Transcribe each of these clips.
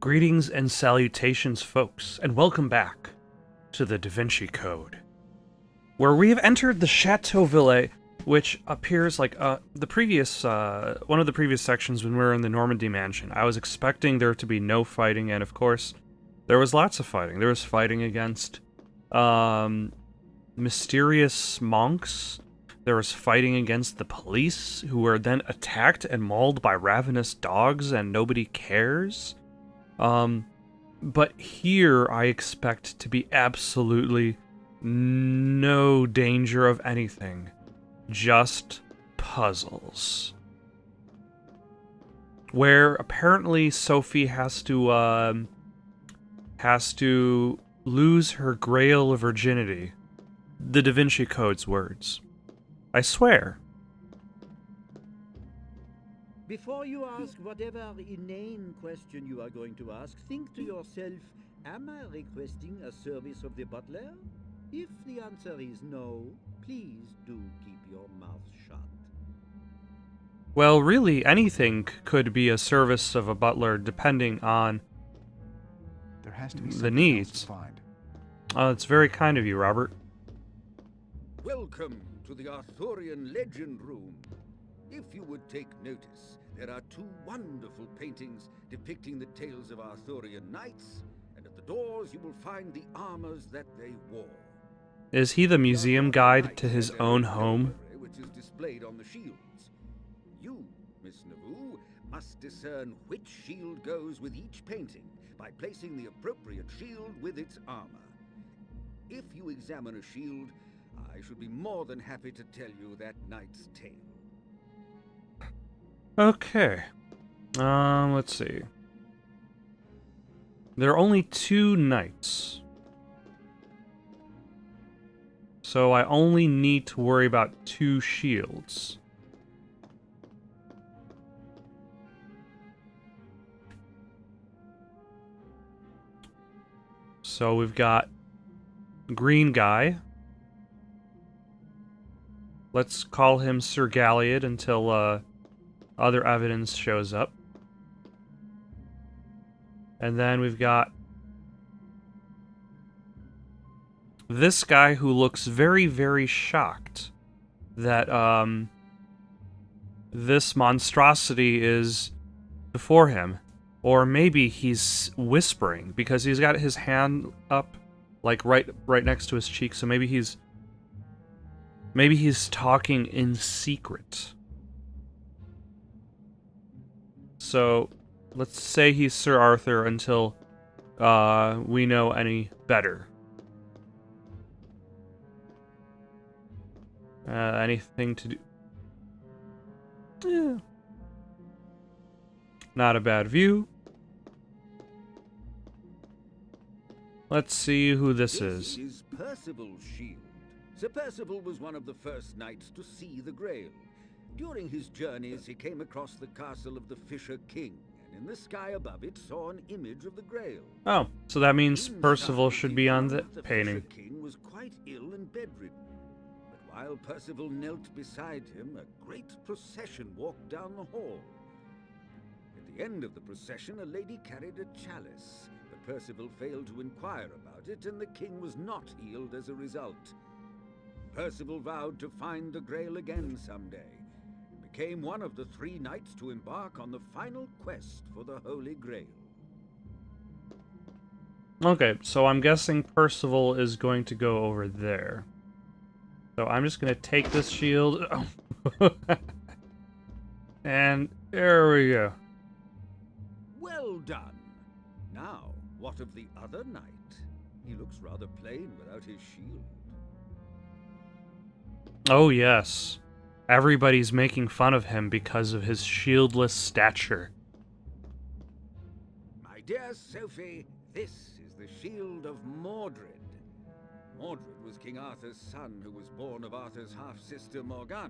Greetings and salutations, folks, and welcome back to the Da Vinci Code, where we have entered the Chateau Villette, which appears like the previous one of the previous sections when we were in the Normandy mansion. I was expecting there to be no fighting, and of course, there was lots of fighting. There was fighting against mysterious monks. There was fighting against the police, who were then attacked and mauled by ravenous dogs, and nobody cares. But here I expect to be absolutely no danger of anything. Just puzzles. Where apparently Sophie has to lose her grail of virginity. The Da Vinci Code's words. I swear. Before you ask whatever inane question you are going to ask, think to yourself, am I requesting a service of the butler? If the answer is no, please do keep your mouth shut. Well, really, anything could be a service of a butler depending on There has to be the something needs. else to find. It's very kind of you, Robert. Welcome to the Arthurian Legend Room. If you would take notice, there are two wonderful paintings depicting the tales of Arthurian knights, and at the doors you will find the armors that they wore. Is he the museum guide to his own home? Which is displayed on the shields. You, Miss Nauvoo, must discern which shield goes with each painting by placing the appropriate shield with its armor. If you examine a shield, I should be more than happy to tell you that knight's tale. Okay. Let's see. There are only 2 knights. So I only need to worry about 2 shields. So we've got green guy. Let's call him Sir Galliard until other evidence shows up. And then we've got this guy who looks very, very shocked that this monstrosity is before him. Or maybe he's whispering because he's got his hand up like right next to his cheek, so maybe he's talking in secret. So, let's say he's Sir Arthur until we know any better. Anything to do? Yeah. Not a bad view. Let's see who this is. This is Percival's shield. Sir Percival was one of the first knights to see the Grail. During his journeys, he came across the castle of the Fisher King, and in the sky above it saw an image of the Grail. Oh, so that means Percival Inside, should he be on found the the painting. Fisher King was quite ill and bedridden. But while Percival knelt beside him, a great procession walked down the hall. At the end of the procession, a lady carried a chalice, but Percival failed to inquire about it, and the king was not healed as a result. Percival vowed to find the Grail again someday, and became one of the 3 knights to embark on the final quest for the Holy Grail. Okay, so I'm guessing Percival is going to go over there. So I'm just going to take this shield. And there we go. Well done! Now, what of the other knight? He looks rather plain without his shield. Oh yes. Everybody's making fun of him because of his shieldless stature. My dear Sophie, this is the shield of Mordred. Mordred was King Arthur's son, who was born of Arthur's half-sister Morgana.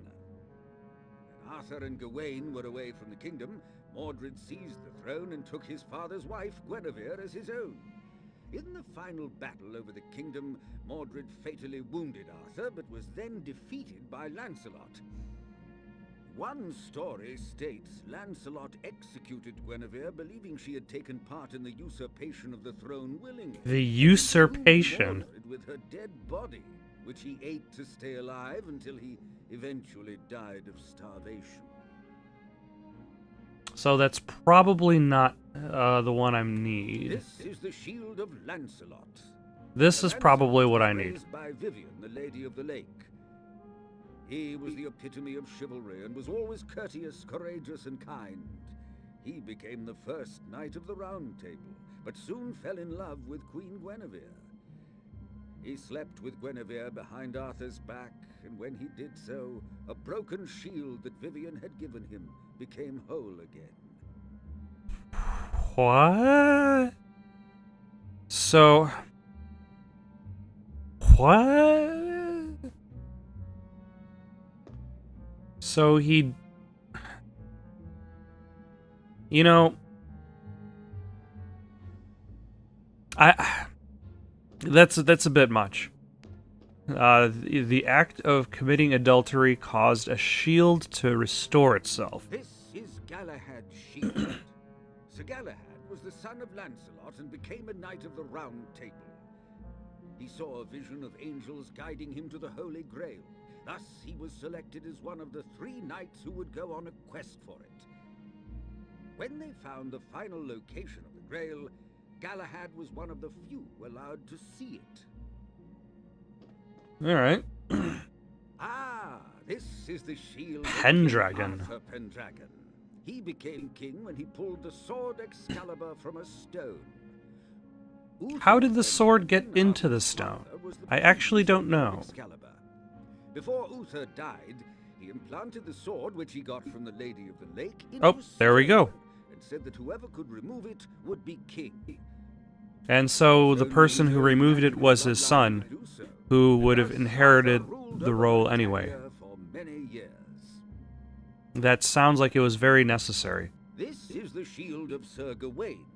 When Arthur and Gawain were away from the kingdom, Mordred seized the throne and took his father's wife, Guinevere, as his own. In the final battle over the kingdom, Mordred fatally wounded Arthur, but was then defeated by Lancelot. One story states Lancelot executed Guinevere, believing she had taken part in the usurpation of the throne willingly. The usurpation. Mordred with her dead body, which he ate to stay alive until he eventually died of starvation. So that's probably not the one I need. This is the shield of Lancelot. This is probably what I need. Raised by Vivian, the Lady of the Lake. He was the epitome of chivalry and was always courteous, courageous, and kind. He became the first knight of the Round Table, but soon fell in love with Queen Guinevere. He slept with Guinevere behind Arthur's back, and when he did so, a broken shield that Vivian had given him became whole again. What? So... What? So he... You know... That's a bit much. The act of committing adultery caused a shield to restore itself. This is Galahad's shield. Sir Galahad was the son of Lancelot and became a knight of the Round Table. He saw a vision of angels guiding him to the Holy Grail. Thus, he was selected as one of the 3 knights who would go on a quest for it. When they found the final location of the Grail, Galahad was one of the few allowed to see it. Alright. This is the shield of Pendragon. Arthur Pendragon. He became king when he pulled the sword Excalibur from a stone. How did the sword get into the stone? I actually don't know. Excalibur. Before Uther died, he implanted the sword which he got from the Lady of the Lake into Oh, there we go. and said that whoever could remove it would be king. And so the person who removed it was his son, who would have inherited the role anyway. For many years. That sounds like it was very necessary. This is the shield of Sir Gawain.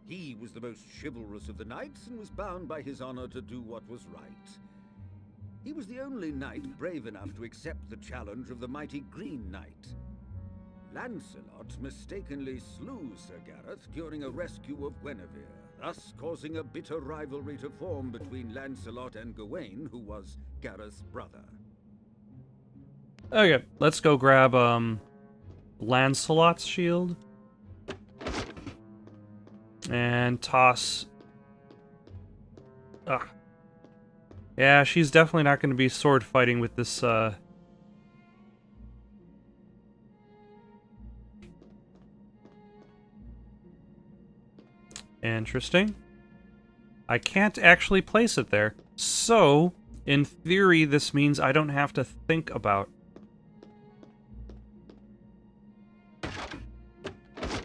He was the most chivalrous of the knights and was bound by his honor to do what was right. He was the only knight brave enough to accept the challenge of the mighty Green Knight. Lancelot mistakenly slew Sir Gareth during a rescue of Guinevere, thus causing a bitter rivalry to form between Lancelot and Gawain, who was Gareth's brother. Okay, let's go grab Lancelot's shield. And toss... Ugh. Yeah, she's definitely not going to be sword fighting with this, Interesting. I can't actually place it there. So, in theory, this means I don't have to think about...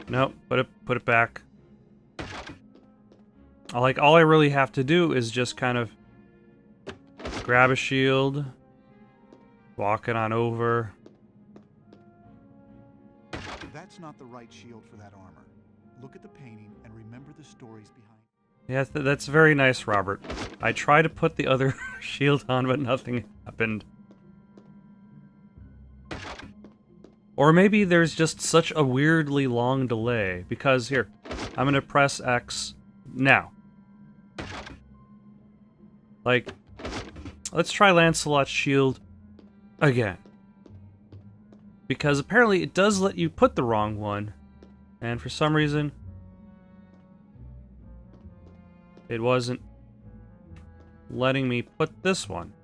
Nope, put it back. All I really have to do is just kind of grab a shield, walk it on over. That's not the right shield for that armor. Look at the painting and remember the stories behind. Yeah, that's very nice, Robert. I tried to put the other shield on, but nothing happened. Or maybe there's just such a weirdly long delay, because here, I'm gonna press X now. Like, let's try Lancelot's shield again. Because apparently it does let you put the wrong one, and for some reason, it wasn't letting me put this one.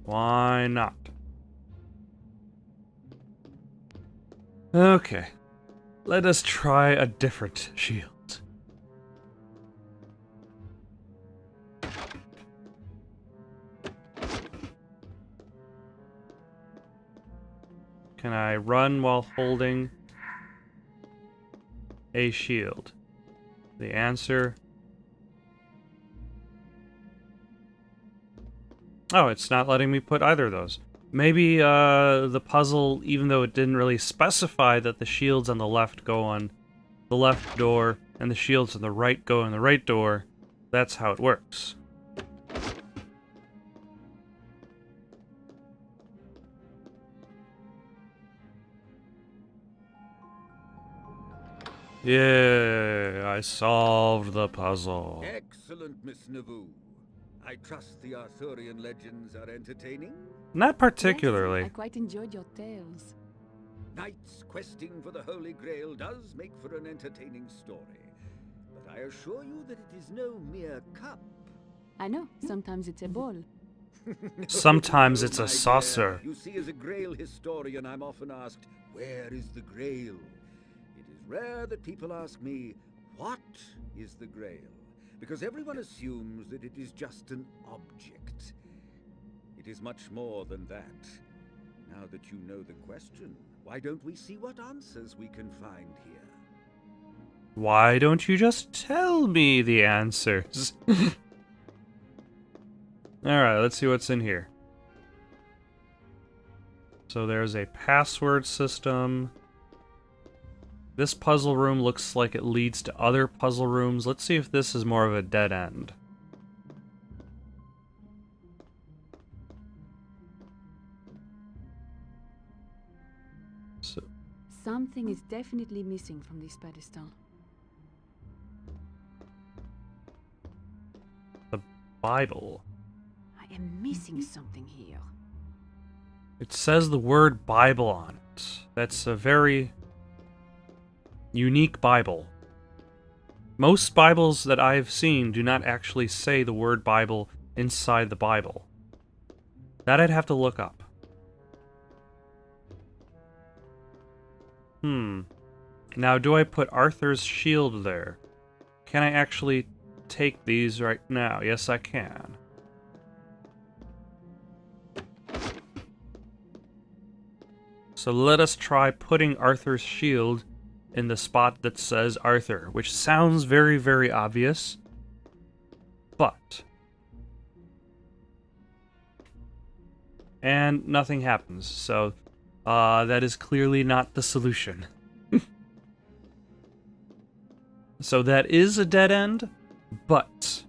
Why not? Okay, let us try a different shield. Can I run while holding a shield? The answer... Oh, it's not letting me put either of those. Maybe the puzzle, even though it didn't really specify that the shields on the left go on the left door and the shields on the right go on the right door, that's how it works. Yeah, I solved the puzzle. Excellent, Miss Navoo. I trust the Arthurian legends are entertaining? Not Yes, particularly. I quite enjoyed your tales. Knights questing for the Holy Grail does make for an entertaining story. But I assure you that it is no mere cup. I know, sometimes it's a ball. Sometimes No, it's a my dear. saucer. You see, as a Grail historian, I'm often asked, where is the Grail? It is rare that people ask me, what is the Grail? Because everyone assumes that it is just an object. It is much more than that. Now that you know the question, why don't we see what answers we can find here? Why don't you just tell me the answers? Alright, let's see what's in here. So there's a password system. This puzzle room looks like it leads to other puzzle rooms. Let's see if this is more of a dead end. So, Something is definitely missing from this pedestal. the Bible. I am missing something here. It says the word Bible on it. That's a very unique Bible. Most Bibles that I've seen do not actually say the word Bible inside the Bible. That I'd have to look up. Now, do I put Arthur's shield there? Can I actually take these right now? Yes, I can. So let us try putting Arthur's shield in the spot that says Arthur, which sounds very, very obvious, but... And nothing happens, so that is clearly not the solution. So that is a dead end, but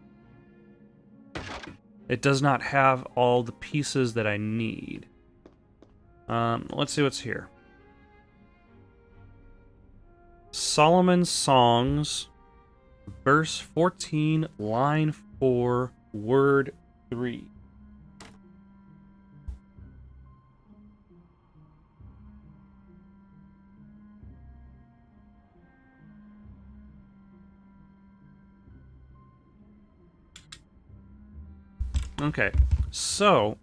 it does not have all the pieces that I need. Let's see what's here. Solomon's Songs, verse 14, line 4, word 3. Okay, so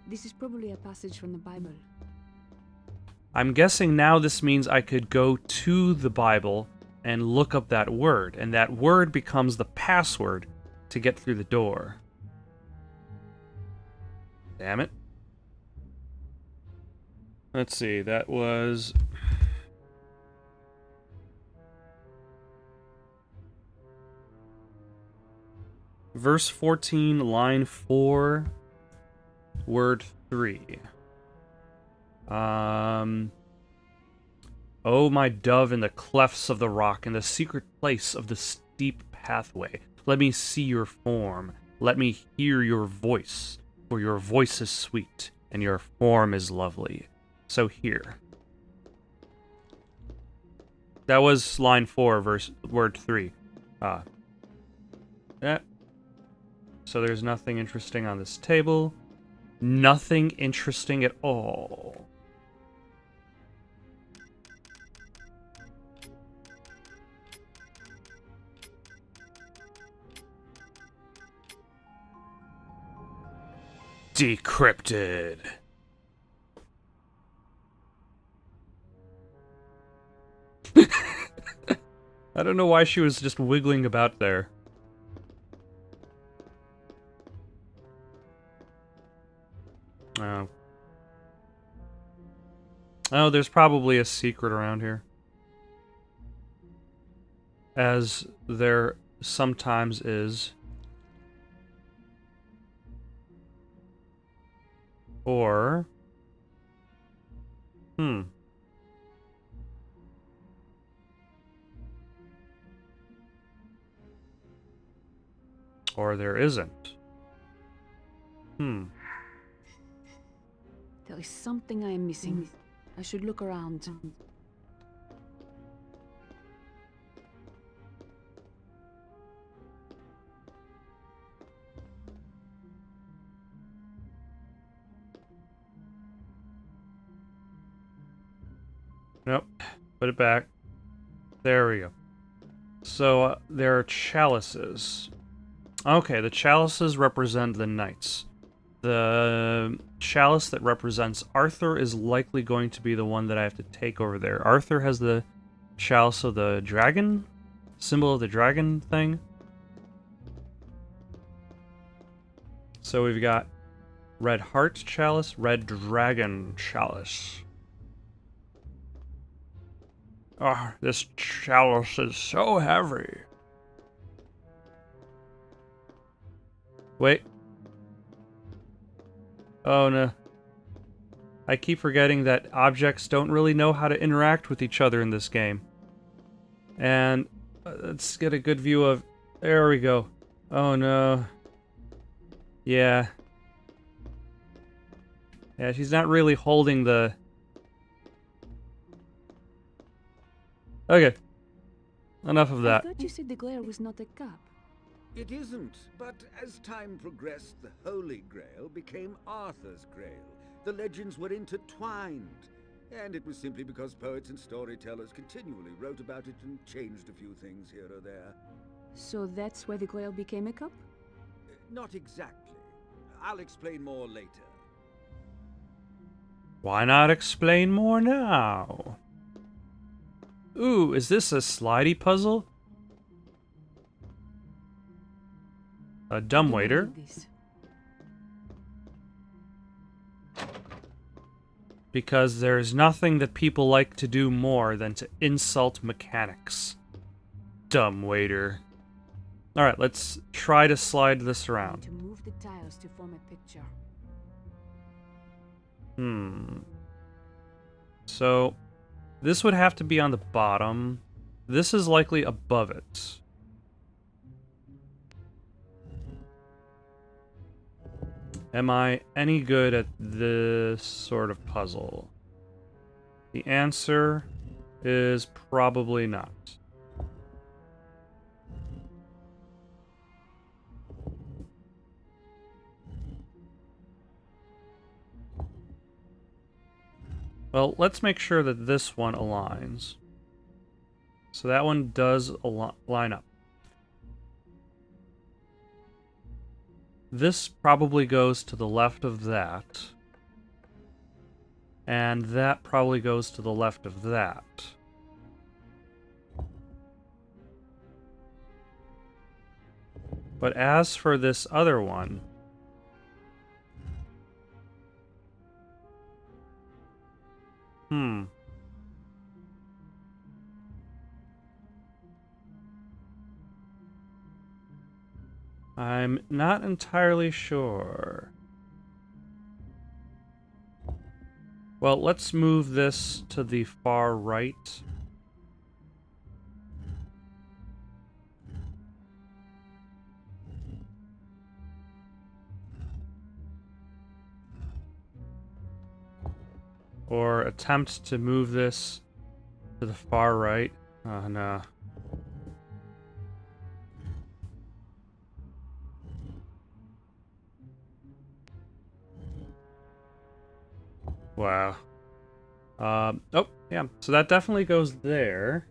This is probably a passage from the Bible. I'm guessing now this means I could go to the Bible and look up that word, and that word becomes the password to get through the door. Damn it. Let's see, that was... Verse 14, line 4, word 3. Oh, my dove in the clefts of the rock, in the secret place of the steep pathway, let me see your form, let me hear your voice, for your voice is sweet, and your form is lovely. So here. That was line 4, word 3. Yeah. So there's nothing interesting on this table. Nothing interesting at all. Decrypted. I don't know why she was just wiggling about there. Oh. Oh, there's probably a secret around here. As there sometimes is. Or... Or there isn't. There is something I am missing. I should look around. Nope. Put it back. There we go. So, there are chalices. Okay, the chalices represent the knights. The chalice that represents Arthur is likely going to be the one that I have to take over there. Arthur has the chalice of the dragon, symbol of the dragon thing. So we've got red heart chalice, red dragon chalice. Oh, this chalice is so heavy. Wait. Oh no. I keep forgetting that objects don't really know how to interact with each other in this game. And let's get a good view of... There we go. Oh no. Yeah. Yeah, she's not really holding the... Okay. Enough of that. I thought you said the grail was not a cup. It isn't, but as time progressed, the Holy Grail became Arthur's Grail. The legends were intertwined, and it was simply because poets and storytellers continually wrote about it and changed a few things here or there. So that's why the grail became a cup? Not exactly. I'll explain more later. Why not explain more now? Ooh, is this a slidey puzzle? A dumbwaiter. This. Because there's nothing that people like to do more than to insult mechanics. Dumbwaiter. Alright, let's try to slide this around. To move the tiles to form a picture. So, this would have to be on the bottom. This is likely above it. Am I any good at this sort of puzzle? The answer is probably not. Well, let's make sure that this one aligns. So that one does line up. This probably goes to the left of that. And that probably goes to the left of that. But as for this other one... I'm not entirely sure. Well, let's move this to the far right. Or attempt to move this to the far right. Oh, no. Wow. Oh, yeah. So that definitely goes there.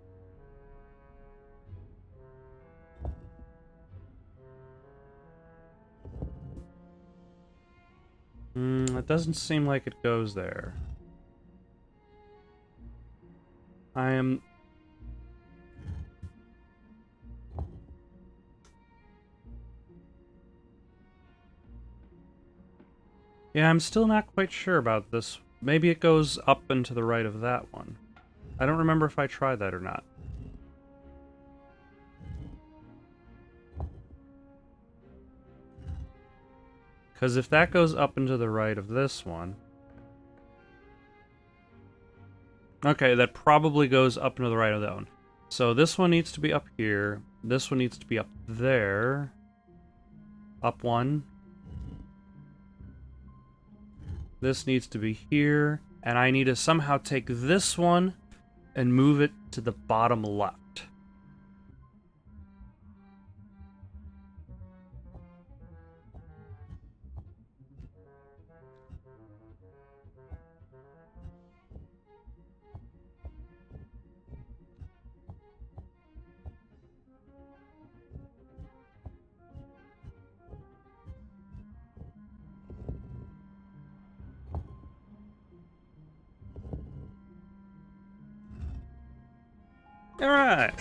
It doesn't seem like it goes there. Yeah, I'm still not quite sure about this. Maybe it goes up and to the right of that one. I don't remember if I tried that or not. Because if that goes up and to the right of this one... Okay, that probably goes up and to the right of that one. So this one needs to be up here. This one needs to be up there. Up one. This needs to be here. And I need to somehow take this one and move it to the bottom left. Alright.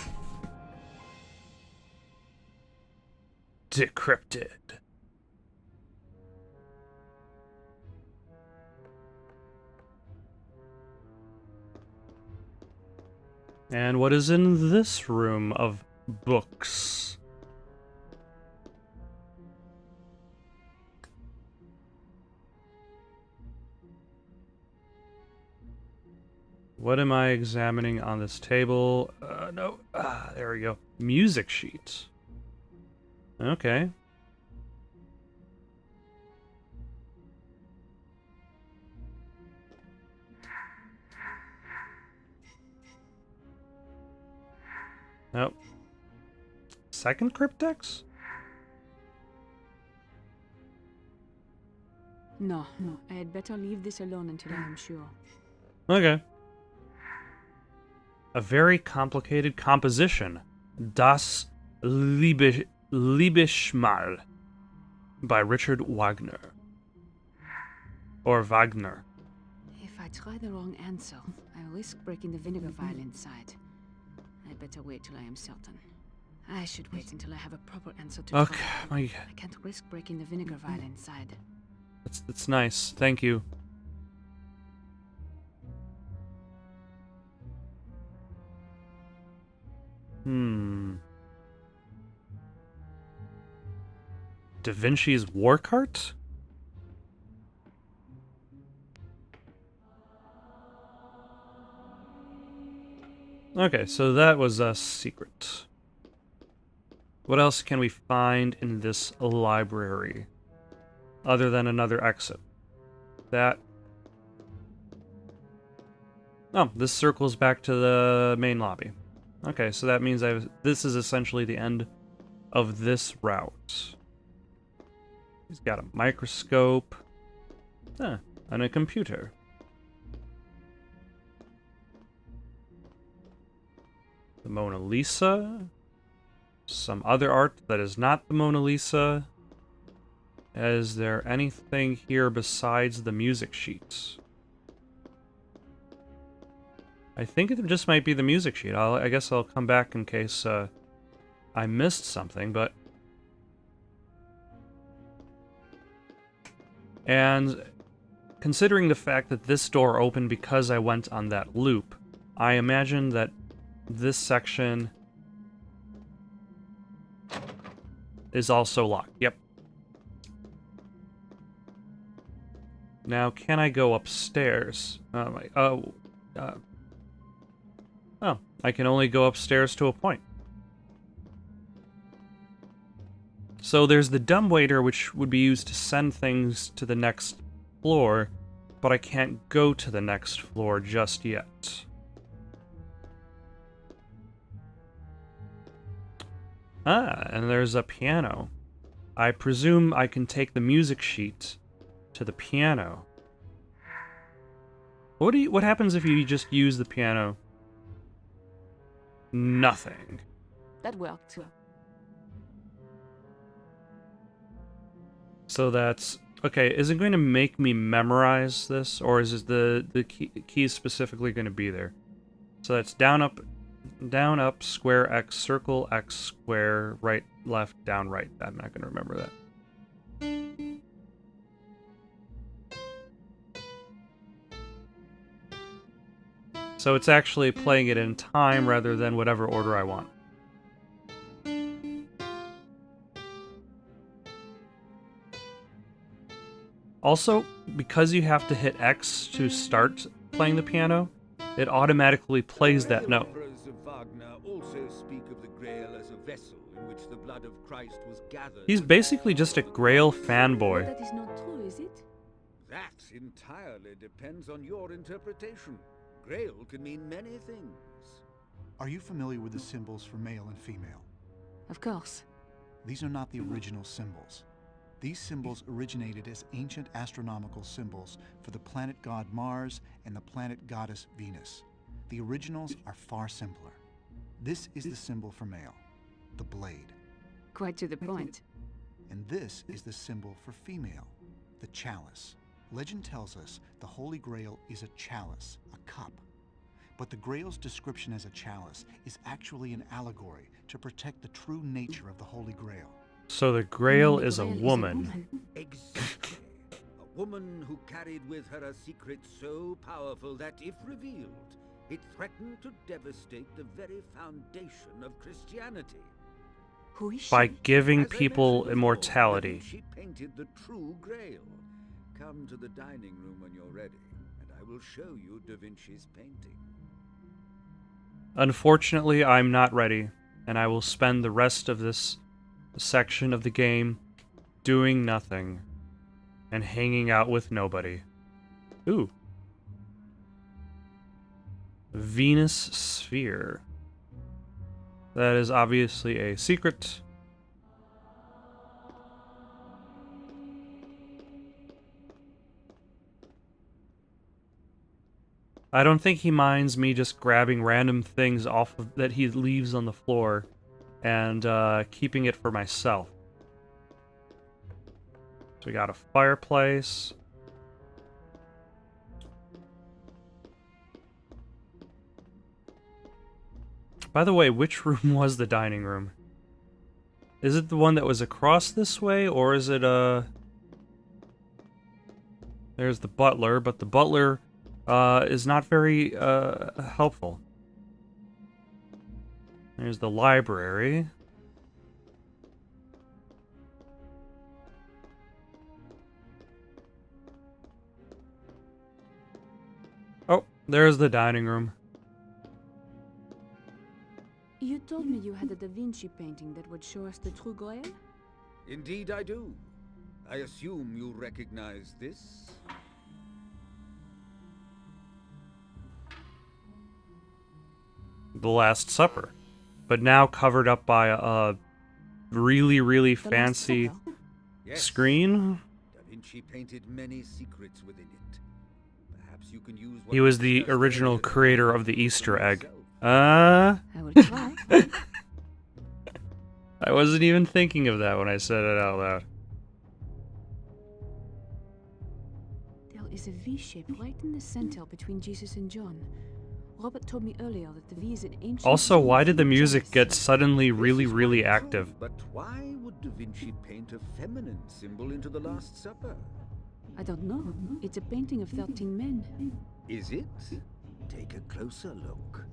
Decrypted. And what is in this room of books? What am I examining on this table? No. There we go. Music sheet. Okay. Nope. Second cryptex? No, I had better leave this alone until I am sure. Okay. A very complicated composition. Das Liebesmahl by Richard Wagner. Or Wagner. If I try the wrong answer, I risk breaking the vinegar vial inside. I'd better wait till I am certain. I should wait until I have a proper answer to Okay, try. my... I can't risk breaking the vinegar vial inside. That's nice. Thank you. Da Vinci's war cart? Okay, so that was a secret. What else can we find in this library? Other than another exit. That... Oh, this circles back to the main lobby. Okay, so that means this is essentially the end of this route. He's got a microscope. And a computer. The Mona Lisa. Some other art that is not the Mona Lisa. Is there anything here besides the music sheets? I think it just might be the music sheet. I guess I'll come back in case I missed something, but... And considering the fact that this door opened because I went on that loop, I imagine that this section is also locked. Yep. Now, can I go upstairs? Oh, I can only go upstairs to a point. So there's the dumbwaiter, which would be used to send things to the next floor, but I can't go to the next floor just yet. And there's a piano. I presume I can take the music sheet to the piano. What happens if you just use the piano? Nothing. That worked. So that's... Okay, is it going to make me memorize this? Or is it the key specifically going to be there? So that's down, up, square, X, circle, X, square, right, left, down, right. I'm not going to remember that. So it's actually playing it in time rather than whatever order I want. Also, because you have to hit X to start playing the piano, it automatically plays that note. Biographers of Wagner also speak of the grail as a vessel in which the blood of Christ was gathered. He's basically just a Grail fanboy. That is not true, is it? That entirely depends on your interpretation. Grail can mean many things. Are you familiar with the symbols for male and female? Of course. These are not the original symbols. These symbols originated as ancient astronomical symbols for the planet god Mars and the planet goddess Venus. The originals are far simpler. This is the symbol for male, the blade. Quite to the point. And this is the symbol for female, the chalice. Legend tells us the Holy Grail is a chalice, a cup. But the Grail's description as a chalice is actually an allegory to protect the true nature of the Holy Grail. So the Grail The is a Grail woman. Exactly. A woman who carried with her a secret so powerful that, if revealed, it threatened to devastate the very foundation of Christianity. Who is she? By giving As I people mentioned before, immortality. She painted the true Grail. Come to the dining room when you're ready, and I will show you Da Vinci's painting. Unfortunately, I'm not ready, and I will spend the rest of this section of the game doing nothing and hanging out with nobody. Ooh. Venus Sphere. That is obviously a secret. I don't think he minds me just grabbing random things off of, that he leaves on the floor and keeping it for myself. So we got a fireplace. By the way, which room was the dining room? Is it the one that was across this way, or is it There's the butler, but the butler is not very helpful. There's the library. Oh, there's the dining room. You told me you had a Da Vinci painting that would show us the true Grail? Indeed I do. I assume you recognize this? The Last Supper, but now covered up by a really, really The Last fancy Supper? Yes. screen. Da Vinci painted many secrets within it. Perhaps you can use what He was you the just original made to creator decipher of the them Easter egg. yourself. I will try. I wasn't even thinking of that when I said it out loud. There is a V shape right in the center between Jesus and John. Robert told me earlier that the V is an ancient. Also, why did the Dragon music Chalice. get suddenly This really, is really quite true, active? But why would Da Vinci paint a feminine symbol into the Last Supper? I don't know. It's a painting of 13 men. Is it? Take a closer look.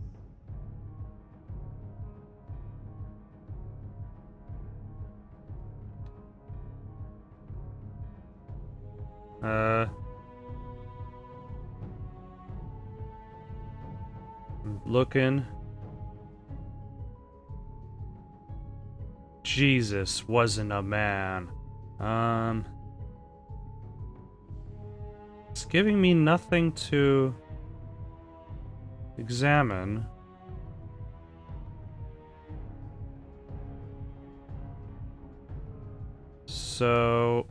Looking. Jesus wasn't a man. It's giving me nothing to examine. So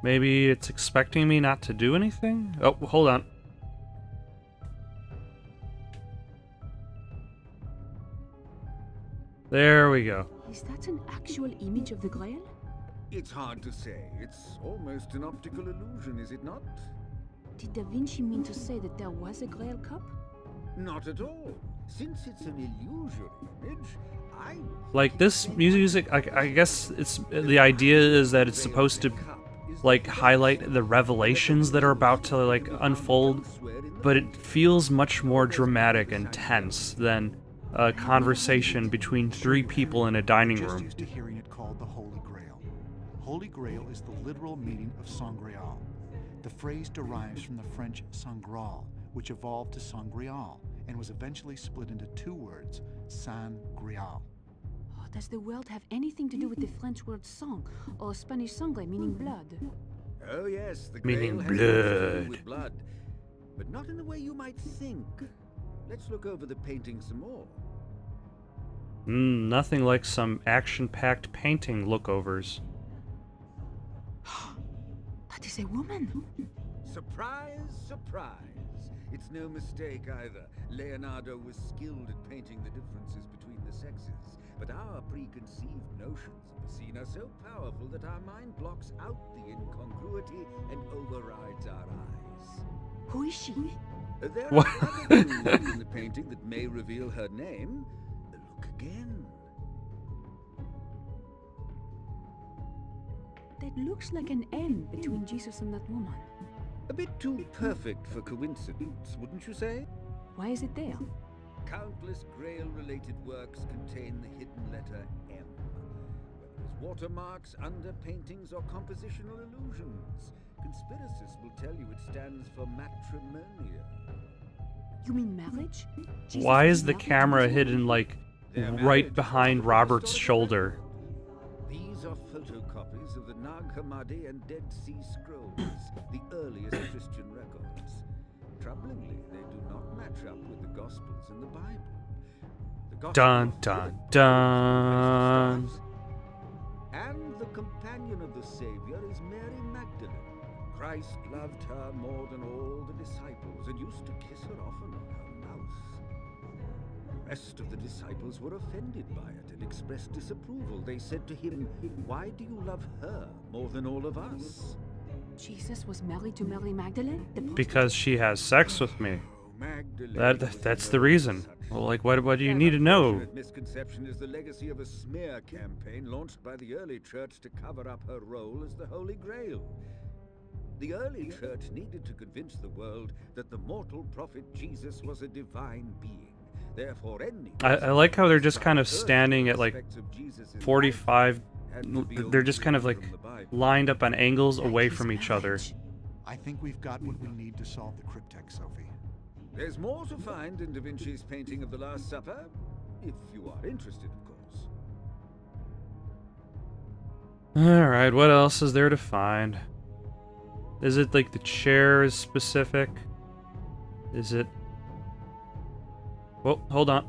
maybe it's expecting me not to do anything? Oh, hold on. There we go. Is that an actual image of the Grail? It's hard to say. It's almost an optical illusion, is it not? Did Da Vinci mean to say that there was a Grail cup? Not at all. Since it's an illusory image, I... Like this music, I guess it's the idea is that it's supposed to like highlight the revelations that are about to like unfold, but it feels much more dramatic and tense than a conversation between three people in a dining Just room. used to hearing it called the Holy Grail. Holy Grail is the literal meaning of Sangreal. The phrase derives from the French Sangral, which evolved to Sangreal and was eventually split into two words, San Grial. Oh, does the word have anything to do with the French word sang, or Spanish sangre meaning blood? Oh yes, the Meaning Grail has something to do blood. with blood. But not in the way you might think. Let's look over the painting some more. Nothing like some action-packed painting lookovers. That is a woman. Surprise, surprise. It's no mistake either. Leonardo was skilled at painting the differences between the sexes, but our preconceived notions of the scene are so powerful that our mind blocks out the incongruity and overrides our eyes. Who is she? There What? are other clues in the painting that may reveal her name. Look again. That looks like an M between Jesus and that woman. A bit too perfect for coincidence, wouldn't you say? Why is it there? Countless Grail-related works contain the hidden letter M. Whether as watermarks, underpaintings, or compositional illusions, conspiracists will tell you it stands for matrimonia. You mean marriage? Jesus Why was is the married to camera this woman? hidden, like, Their right marriage behind is Robert's historical shoulder? record. These are photocopies of the Nag Hammadi and Dead Sea Scrolls, the earliest Christian records. Troublingly, they do not match up with the Gospels and the Bible. The Gospels Dun, dun, dun. And the companion of the Savior is Mary Magdalene. Christ loved her more than all the disciples and used to kiss her often on her mouth. The rest of the disciples were offended by it and expressed disapproval. They said to him, "Why do you love her more than all of us?" Jesus was married to Mary Magdalene? The Because she has sex with me. Magdalene was That's no the reason. such Well, like, what do you need to know? unfortunate misconception is the legacy of a smear campaign launched by the early church to cover up her role as the Holy Grail. The early church needed to convince the world that the mortal prophet Jesus was a divine being. Therefore, any I like how they're just kind of standing at, like, aspects of Jesus' life 45. had to be They're just kind of, like, omitted from the Bible. lined up on angles away His from each other. marriage. I think we've got what we need to solve the cryptex, Sophie. There's more to find in Da Vinci's painting of the Last Supper, if you are interested, of course. Alright, what else is there to find? Is it like the chair is specific? Is it... Well, hold on.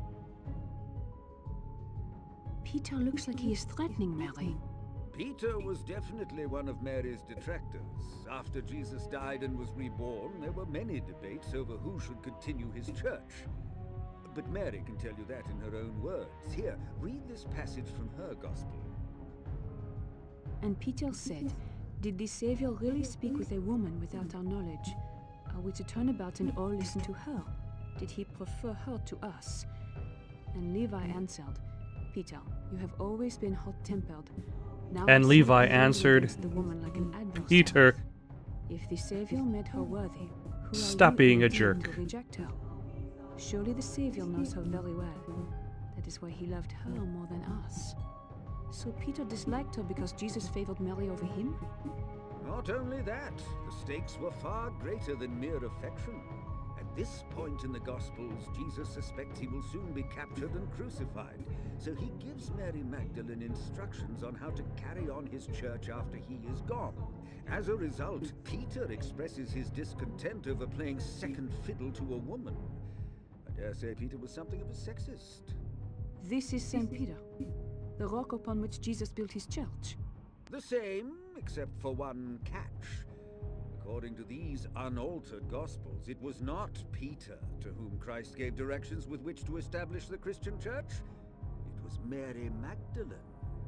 Peter looks like he is threatening Mary. Peter was definitely one of Mary's detractors. After Jesus died and was reborn, there were many debates over who should continue his church. But Mary can tell you that in her own words. Here, read this passage from her gospel. And Peter said, "Did the Savior really speak with a woman without our knowledge? Are we to turn about and all listen to her? Did he prefer her to us?" And Levi answered, "Peter, you have always been hot-tempered. Now And I see Levi you rule answered, against the woman like an adversary. Peter, If the Savior made her worthy, who Stop are you being a indeed jerk. to reject her? Surely the Savior knows her very well. That is why he loved her more than us. So Peter disliked her because Jesus favored Mary over him? Not only that, the stakes were far greater than mere affection. At this point in the Gospels, Jesus suspects he will soon be captured and crucified. So he gives Mary Magdalene instructions on how to carry on his church after he is gone. As a result, Peter expresses his discontent over playing second fiddle to a woman. I dare say Peter was something of a sexist. This is St. Peter, the rock upon which Jesus built his church. The same, except for one catch. According to these unaltered Gospels, it was not Peter to whom Christ gave directions with which to establish the Christian church. It was Mary Magdalene.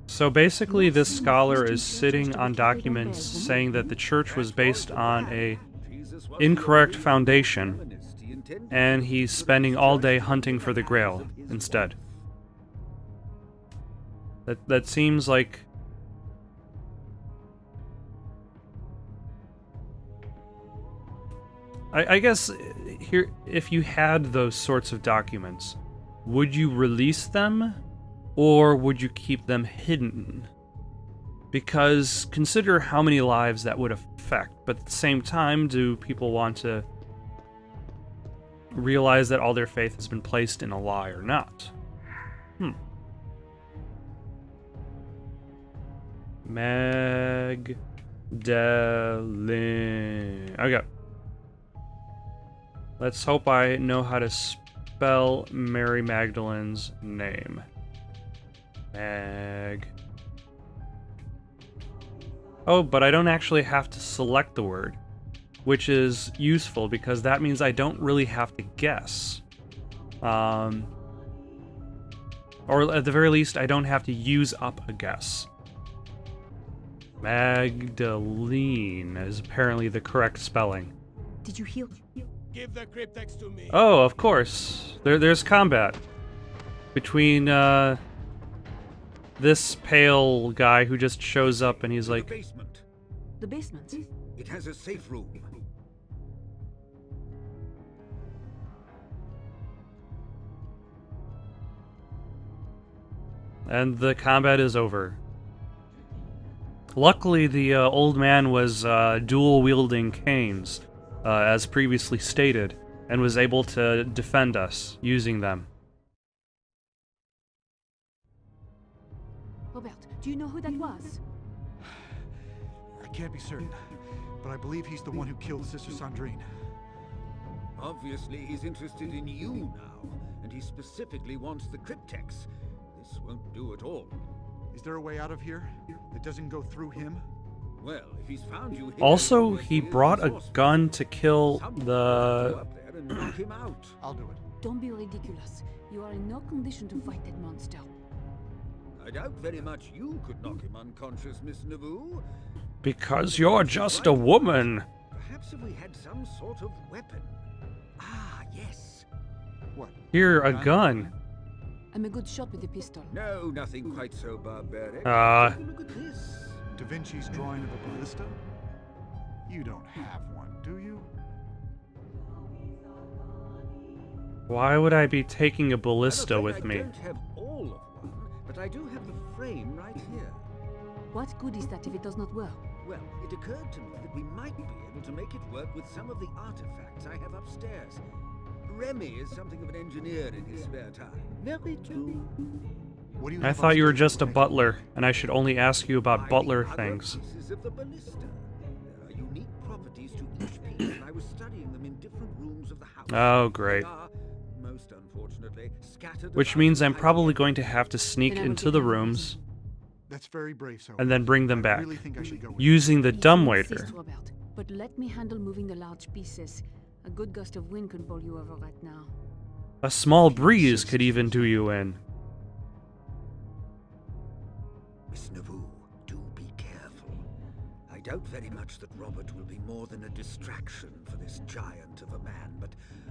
So basically this scholar is sitting on documents saying that the church was based on a Jesus was incorrect the only foundation, feminist he intended and to he's put spending his all church day into hunting for the hands grail of his instead. wife. That seems like... I guess here, if you had those sorts of documents, would you release them, or would you keep them hidden? Because consider how many lives that would affect, but at the same time, do people want to realize that all their faith has been placed in a lie or not? Magdalene. Okay. Let's hope I know how to spell Mary Magdalene's name. Oh, but I don't actually have to select the word, which is useful because that means I don't really have to guess. Or at the very least, I don't have to use up a guess. Magdalene is apparently the correct spelling. Did you hear? Give the cryptex to me. Oh, of course. There's combat between this pale guy who just shows up and he's The like, basement. The basement? It has a safe room. and the combat is over. Luckily, the old man was dual-wielding canes, as previously stated, and was able to defend us using them. Robert, do you know who that was? I can't be certain, but I believe he's the one who killed Sister Sandrine. Obviously, he's interested in you now, and he specifically wants the cryptex. This won't do at all. Is there a way out of here that doesn't go through him? Well, if he's found you here, Also, obviously he he's brought a resourceful. gun to kill Someone has to the... go up there and knock him out. I'll do it. Don't be ridiculous. You are in no condition to fight that monster. I doubt very much you could knock him unconscious, Miss Naboo. Because you're just a woman. Perhaps if we had some sort of weapon. Ah, yes. What? Here, a gun. I'm a good shot with a pistol. No, nothing quite so barbaric. Ah. Take a look at this. Da Vinci's drawing of a ballista? You don't have one, do you? Why would I be taking a I'm ballista afraid with me? I don't have all of one, but I do have the frame right here. What good is that if it does not work? Well, it occurred to me that we might be able to make it work with some of the artifacts I have upstairs. Remy is something of an engineer in his spare time. Very true. What do you I have thought you were upstairs just a that will butler, and I should only ask you about Finding butler other things. pieces of the ballista. There are unique properties to each piece, and I was studying them in different rooms of the house. Oh, great. They are, most unfortunately, scattered Which about means in I'm high probably places. going to have to sneak Then I will into take the care of rooms That's very brave, so. and then bring them I back. really think I should go with Using the You dumbwaiter. insist, Robert, but let me handle moving the large pieces. A good gust of wind can pull you over right now. A small breeze could even do you in. Miss Naboo, do be careful. I doubt very much that Robert will be more than a distraction for this giant of a man, but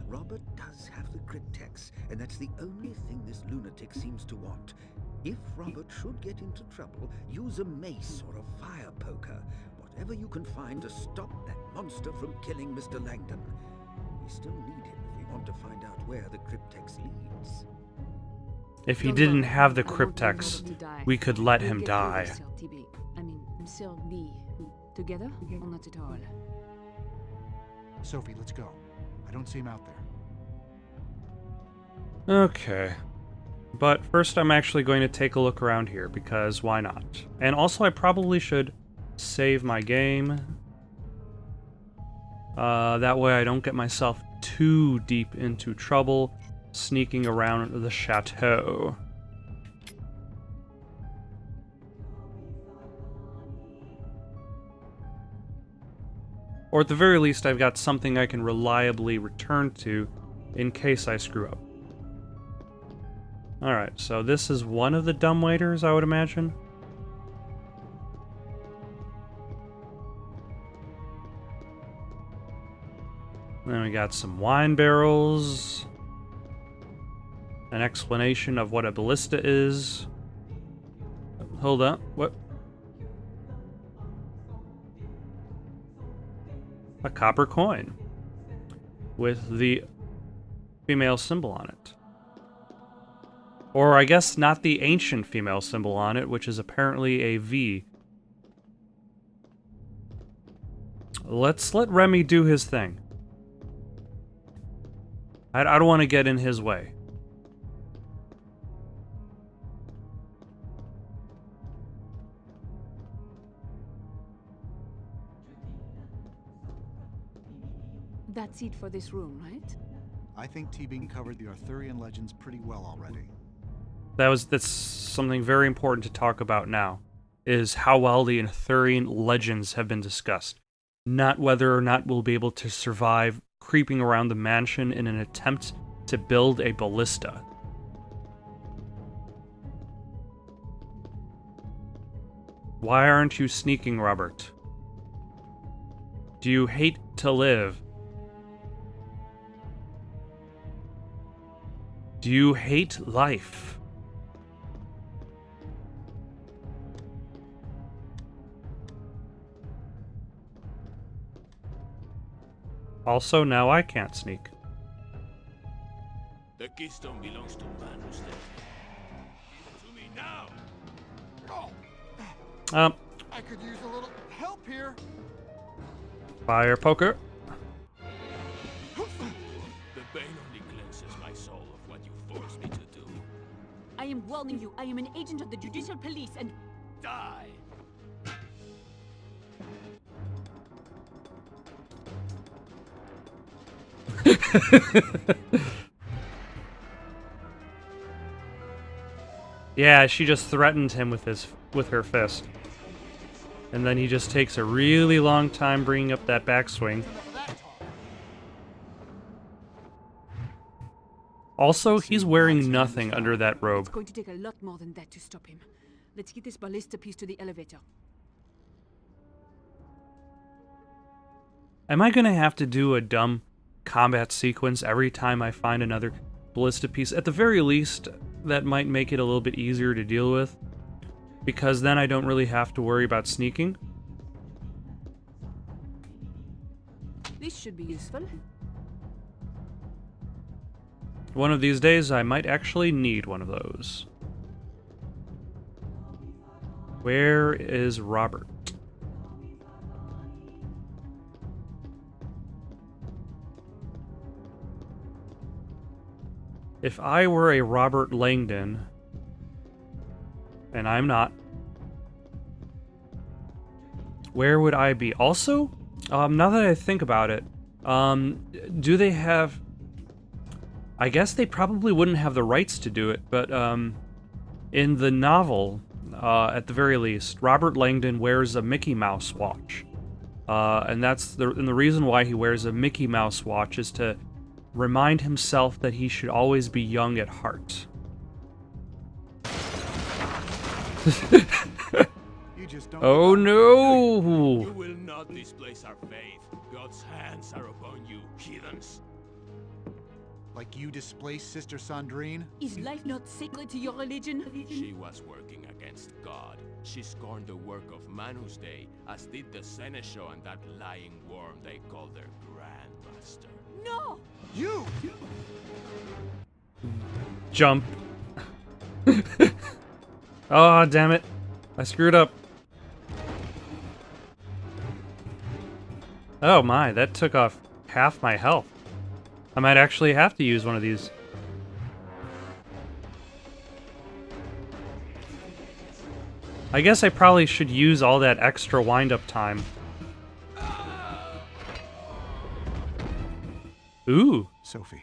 Robert does have the cryptex, and that's the only thing this lunatic seems to want. If Robert should get into trouble, use a mace or a fire poker, whatever you can find to stop that monster from killing Mr. Langdon. We still need him if we want to find out where the cryptex leads. If he Don't didn't worry, have the I won't leave cryptex, Robert to die. we could let We'll him get through die. this, Sir TB. I mean, Sir B. Together or not at all? Sophie, let's go. I don't see him out there. Okay. But first I'm actually going to take a look around here, because why not? And also I probably should save my game. That way I don't get myself too deep into trouble sneaking around the chateau. Or at the very least, I've got something I can reliably return to in case I screw up. Alright, so this is one of the dumbwaiters, I would imagine. Then we got some wine barrels. An explanation of what a ballista is. Hold up, what? A copper coin with the female symbol on it. Or I guess not the ancient female symbol on it, which is apparently a V. Let's let Remy do his thing. I don't want to get in his way. That's it for this room, right? I think T-Bing covered the Arthurian legends pretty well already. That's something very important to talk about now, is how well the Arthurian legends have been discussed. Not whether or not we'll be able to survive creeping around the mansion in an attempt to build a ballista. Why aren't you sneaking, Robert? Do you hate to live? Do you hate life? Also, now I can't sneak. The keystone belongs to man who's dead. Give it to me now! I could use a little help here. Fire poker. The bane only cleanses my soul of what you forced me to do. I am warning you, I am an agent of the Judicial Police and... Die! Yeah, she just threatened him with her fist. And then he just takes a really long time bringing up that backswing. Also, he's wearing nothing under that robe. It's going to take a lot more than that to stop him. Let's get this ballista piece to the elevator. Am I gonna have to do a dumb combat sequence every time I find another ballista piece? At the very least, that might make it a little bit easier to deal with, because then I don't really have to worry about sneaking. This should be useful. One of these days, I might actually need one of those. Where is Robert? If I were a Robert Langdon, and I'm not, where would I be? Also, now that I think about it, do they have... I guess they probably wouldn't have the rights to do it, but in the novel, at the very least, Robert Langdon wears a Mickey Mouse watch. And the reason why he wears a Mickey Mouse watch is to remind himself that he should always be young at heart. You just don't Oh no! You will not displace our faith. God's hands are upon you, heathens. Like you displaced Sister Sandrine? Is life not sacred to your religion? She was working against God. She scorned the work of Manus Day, as did the Seneschal and that lying worm they call their Grandmaster. No! You! Jump. Oh, damn it. I screwed up. Oh my, that took off half my health. I might actually have to use one of these. I guess I probably should use all that extra wind-up time. Ooh. Sophie,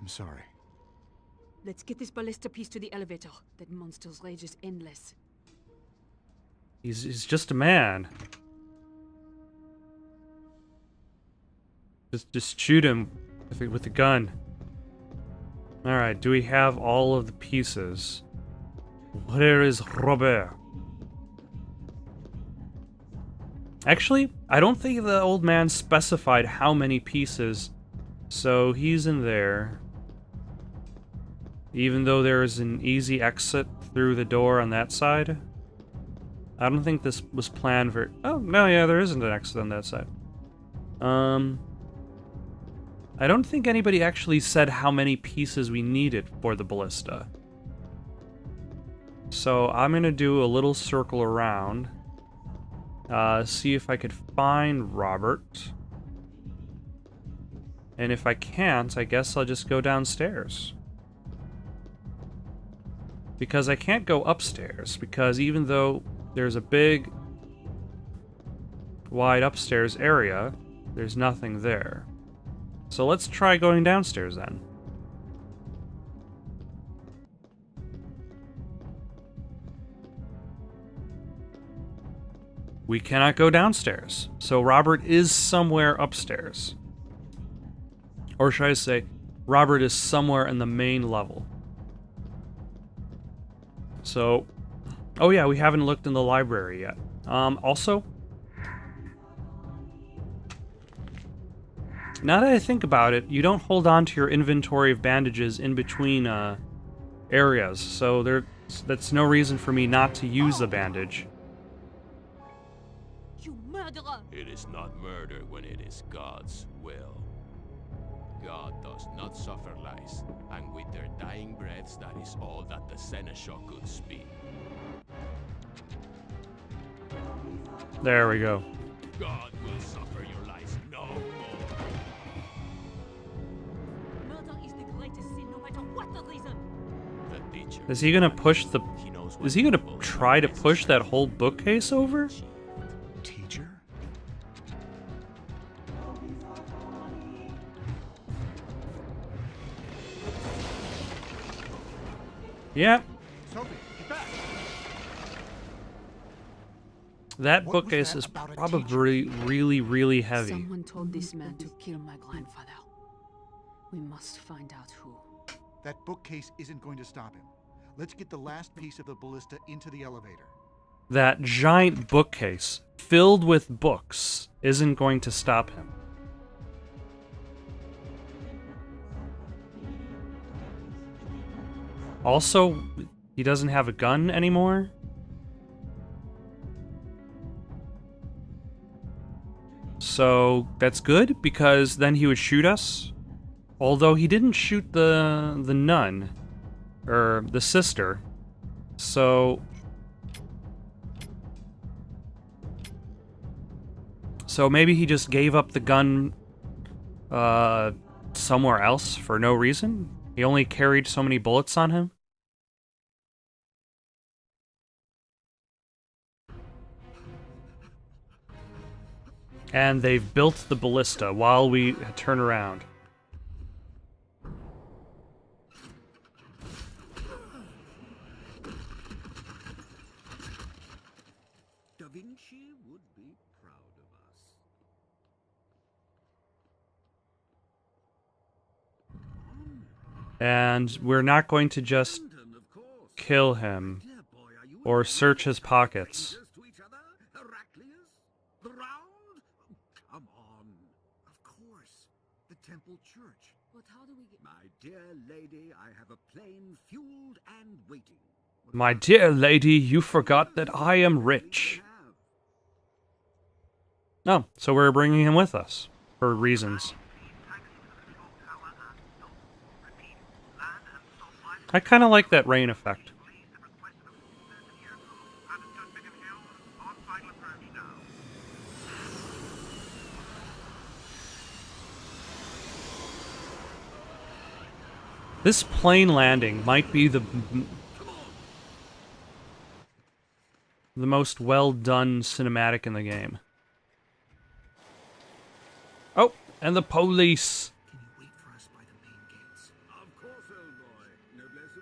I'm sorry. Let's get this ballista piece to the elevator. That monster's rage is endless. He's just a man. Just shoot him with the gun. Alright, do we have all of the pieces? Where is Robert? Actually, I don't think the old man specified how many pieces, so he's in there. Even though there is an easy exit through the door on that side. I don't think this was planned for... Oh, no, yeah, there isn't an exit on that side. I don't think anybody actually said how many pieces we needed for the ballista. So I'm gonna do a little circle around. See if I could find Robert. And if I can't, I guess I'll just go downstairs. Because I can't go upstairs, because even though there's a big, wide upstairs area, there's nothing there. So let's try going downstairs then. We cannot go downstairs, so Robert is somewhere upstairs. Or should I say, Robert is somewhere in the main level. So, oh yeah, we haven't looked in the library yet. Also, Now that I think about it, you don't hold on to your inventory of bandages in between areas, so that's no reason for me not to use the bandage. You murderer! It is not murder when it is God's will. God does not suffer lies, and with their dying breaths, that is all that the seneschal could speak. There we go. God will suffer your lies no more. Murder is the greatest sin, no matter what the reason. The teacher. Is he gonna push the... He knows Is he when gonna people try to are push that whole bookcase over? Teacher? Yeah, Sophie, get back! that What was bookcase that is about a probably really heavy. Someone told this man to kill my grandfather. We must find out who. That bookcase isn't going to stop him. Let's get the last piece of the ballista into the elevator. That giant bookcase filled with books isn't going to stop him. Also, he doesn't have a gun anymore. So that's good, because then he would shoot us. Although he didn't shoot the nun, or the sister. So maybe he just gave up the gun somewhere else for no reason. He only carried so many bullets on him. And they've built the ballista while we turn around. Da Vinci would be proud of us. And we're not going to just London, of course. kill him Dear boy, are you or and search his pockets. strangers to each other? Heraclius? The Round? Come on. Of course. The Temple Church. But how do we get... My dear lady, I have a plane fueled and waiting. What My dear lady, you forgot that I am rich. Oh, so we're bringing him with us for reasons. I kind of like that rain effect. This plane landing might be the most well done cinematic in the game. Oh, and the police. Can you wait for us by the main gates? Of course, old boy. Noblesse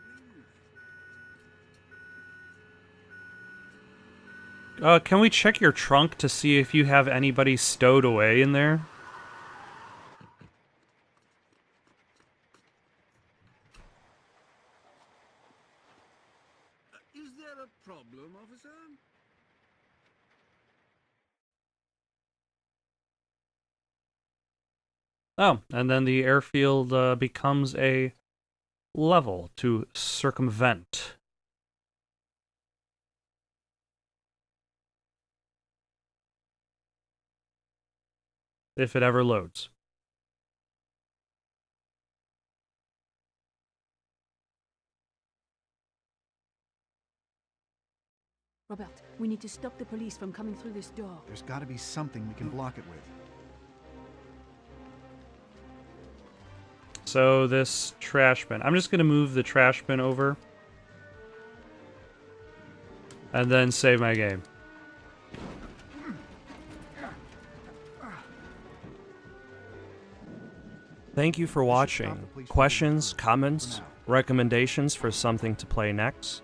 oblige. Can we check your trunk to see if you have anybody stowed away in there? Is there a problem, officer? Oh, and then the airfield becomes a level to circumvent. If it ever loads. Robert, we need to stop the police from coming through this door. There's got to be something we can block it with. So this trash bin. I'm just going to move the trash bin over. And then save my game. Thank you for watching. Questions, comments, recommendations for something to play next?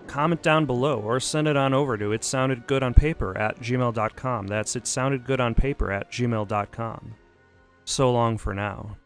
Comment down below or send it on over to itsoundedgoodonpaper@gmail.com. That's itsoundedgoodonpaper@gmail.com. So long for now.